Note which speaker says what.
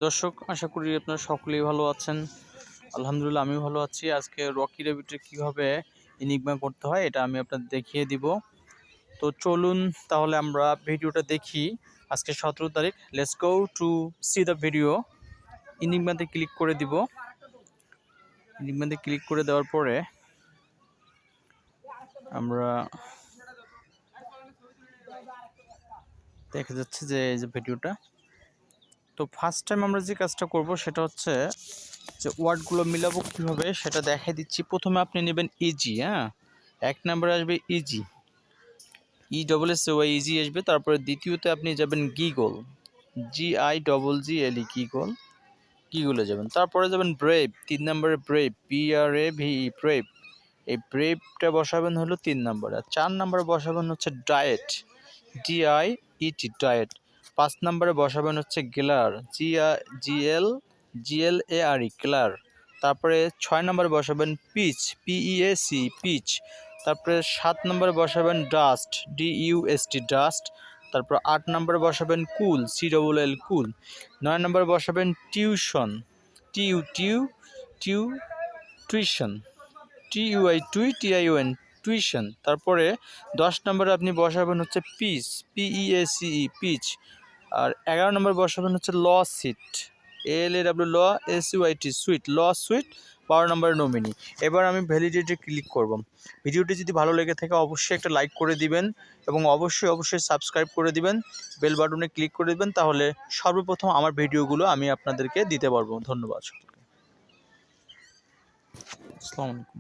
Speaker 1: দর্শক, আশা করি আপনারা সকলেই ভালো আছেন। আলহামদুলিল্লাহ আমিও ভালো আছি। আজকে রকি র্যাবিটে কিভাবে এনিগমা করতে হয় এটা আমি আপনাদের দেখিয়ে দিব। তো চলুন তাহলে আমরা ভিডিওটা দেখি। আজকে 17 তারিখ। Let's go to see the video. এনিগমাতে ক্লিক করে দিব। এনিগমাতে ক্লিক করে দেওয়ার পরে আমরা দেখা যাচ্ছে যে এই যে ভিডিওটা। তো ফার্স্ট টাইম আমরা যে কাজটা করব সেটা হচ্ছে যে ওয়ার্ডগুলো মিলাবো কীভাবে সেটা দেখাই দিচ্ছি। প্রথমে আপনি নেবেন ইজি, হ্যাঁ, এক নম্বরে আসবে ইজি, ESSOY ইজি আসবে। তারপরে দ্বিতীয়তে আপনি যাবেন গিগল, GIGGLE গিগল, গিগলে যাবেন। তারপরে যাবেন ব্রেভ, 3 নম্বরে ব্রেভ, BRAVE ব্রেভ, এই ব্রেভটা বসাবেন হলো 3 নম্বরে। আর 4 নম্বরে বসাবেন হচ্ছে ডায়েট, DIET ডায়েট। 5 নম্বরে বসাবেন হচ্ছে গ্লার, GLARE গ্লার। তারপরে 6 নম্বরে বসাবেন পিচ, PEAC পিচ। তারপরে 7 নম্বরে বসাবেন ডাস্ট, DUST ডাস্ট। তারপর 8 নম্বরে বসাবেন কুল, COOL কুল। 9 নম্বরে বসাবেন টিউশন, টিউশন, TUITION টিউশন। তারপরে 10 নম্বরে আপনি বসাবেন হচ্ছে পিচ, PEACE পিচ। আর 11 নম্বর বসাবেন হচ্ছে ল সিট, LAW সুইট, ল সুইট। 12 নম্বরে নমিনি। এবার আমি ভ্যালিডিটি ক্লিক করব। ভিডিওটি যদি ভালো লেগে থাকে অবশ্যই একটা লাইক করে দিবেন এবং অবশ্যই সাবস্ক্রাইব করে দিবেন, বেল বাটনে ক্লিক করে দিবেন। তাহলে সর্বপ্রথম আমার ভিডিওগুলো আমি আপনাদেরকে দিতে পারবো। ধন্যবাদ সকলকে। আসসালামু আলাইকুম।